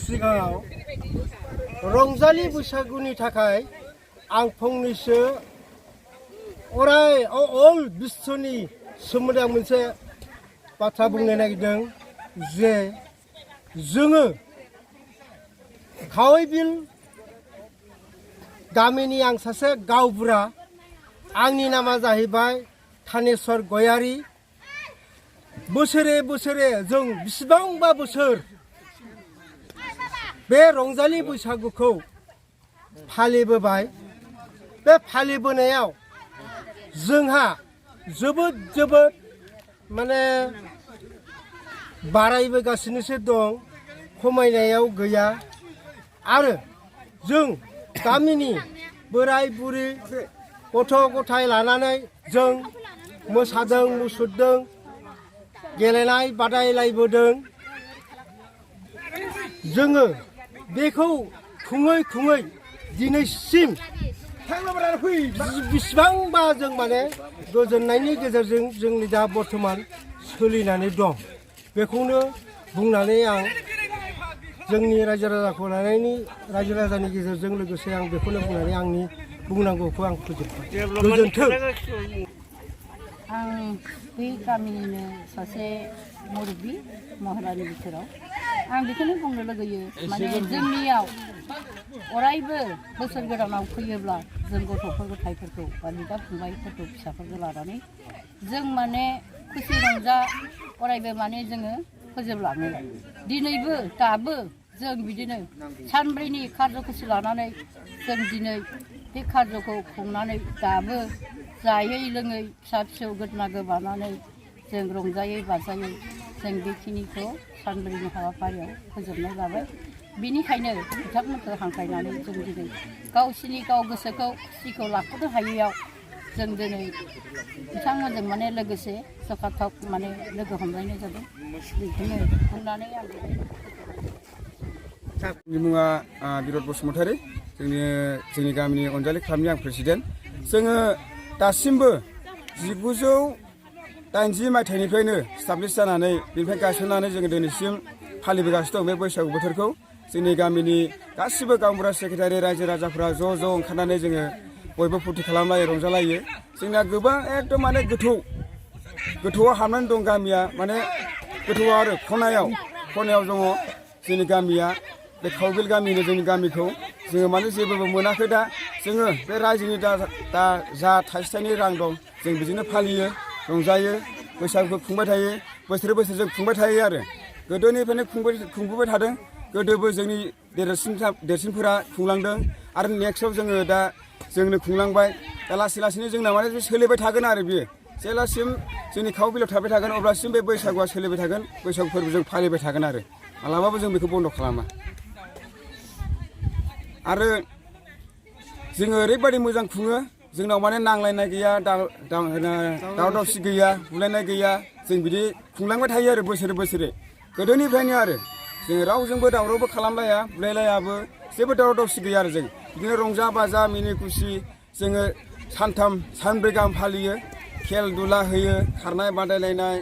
सिगाङाव रंजालि बैसागुनि थाखाय आं फंनैसो अल बिश्वनि सोमोन्दै आं मोनसे बाथ्रा बुंनो नागिरदों जे जोङो खावैबिल गामिनि आं सासे गावबुरा आंनि नामा जाहैबाय थानेश्वर गयारी बोसोरे बोसोरे जों बिसिबांबा बोसोर बे रंजालि बैसागुखौ फालिबोबाय बे फालिबोनायाव जोंहा जोबोद माने बारायबोगासिनोसो दं खमायनायाव गैया आरो जों गामिनि बोराय बुरि गथ' गथाय लानानै जों मोसादों मुसुरदों गेलेनाय बादायलायबोदों जोङो बेखौ खुङै दिनैसिम बिसिबांबा जों माने गोजोननायनि गेजेरजों जोंनि दा बर्थमान सोलिनानै दं बेखौनो बुंनानै आं जोंनि रायजो राजाखौ लानायनि रायजो राजानि गेजेरजों लोगोसे आं बेखौनो बुंनानै आंनि बुंनांगौखौ आं फोजोबबाय गोजोन्थों। आं बै गामिनिनो सासे मुरबि महिलानि बिथोराव आं बेखौनो बुंनो लुगैयो माने जोंनियाव अरायबो बोसोर गोदानाव फैयोब्ला जों गथ'फोर गथायफोरखौ बा बिदा फंबायफोरखौ फिसाफोरखौ लानानै जों माने खुसि रंजा अरायबो माने जोङो फोजोबलाङो दिनैबो दाबो जों बिदिनो सानब्रैनि कार्ज'खुसि लानानै जों दिनै बे कार्ज'खौ खुंनानै दाबो जायै लोङै फिसा फिसौ गोदना गोबानानै जों रंजायै बाजायै जों बेखिनिखौ सानब्रैनि हाबाफारियाव फोजोबनाय जाबाय बेनिखायनो बिथांमोनखौ हांख्रायनानै जों दिनै गावसिनि गाव गोसोखौ खुसिखौ लाख'नो हायैयाव जों दिनै बिथांमोनजों माने लोगोसे सखाथक माने लोगो हमलायनाय जादों बेखौनो बुंनानै आं आंनि मुङा बिरद बसुमतारी जोंनि गामिनि अनजालि क्लाबनि आं प्रेसिडेन्ट जोङो दासिमबो 1980 मायथाइनिफ्रायनो स्टाब्लिश जानानै बेनिफ्राय गायसननानै जोङो दिनैसिम फालिबोगासिनो दं बे बैसागु बोथोरखौ जोंनि गामिनि गासिबो गावबुरा सेक्रेटारि रायजो राजाफ्रा ज' ओंखारनानै जोङो बयबो फुरथि खालामलायो रंजालायो जोंना गोबां एकदम माने गोथौआव हाबनानै दं गामिया माने गोथौआव आरो खनायाव दङ जोंनि गामिया बे खावबिल गामिनि जोंनि गामिखौ जोङो माने जेबो मोनाखै दा जोङो बे रायजोनि दा जा थाइसे थाइनै रां दं जों बिदिनो फालियो रंजायो बैसागुखौ खुंबाय थायो बोसोरै जों खुंबाय थायो आरो गोदोनिफ्रायनो खुंबोबाय थादों गोदोबो जोंनि देरसिनफोरा खुंलांदों आरो नेक्स्टआव जोङो दा जोंनो खुंलांबाय दा लासैनो जोंना माने सोलिबाय थागोन आरो बियो जेलासिम जोंनि खावबिलाव थाबाय थागोन अब्लासिम बे बैसागुआ सोलिबाय थागोन बैसागु फोरबो जों फालिबाय थागोन आरो मालाबाबो जों बेखौ बन्द' खालामा आरो जोङो ओरैबायदि मोजां खुङो जोंनाव माने नांलायनाय गैया दावराव दावसि गैया बुलायनाय गैया जों बिदि खुंलांबाय थायो आरो बोसोरे गोदोनिफ्रायनो आरो जों रावजोंबो दावरावबो खालामलाया बुलायलायाबो जेबो दावराव दावसि गैया आरो जों बिदिनो रंजा बाजा मिनि खुसि जोङो सानब्रै गाहाम फालियो खेल दुला होयो खारनाय बादायलायनाय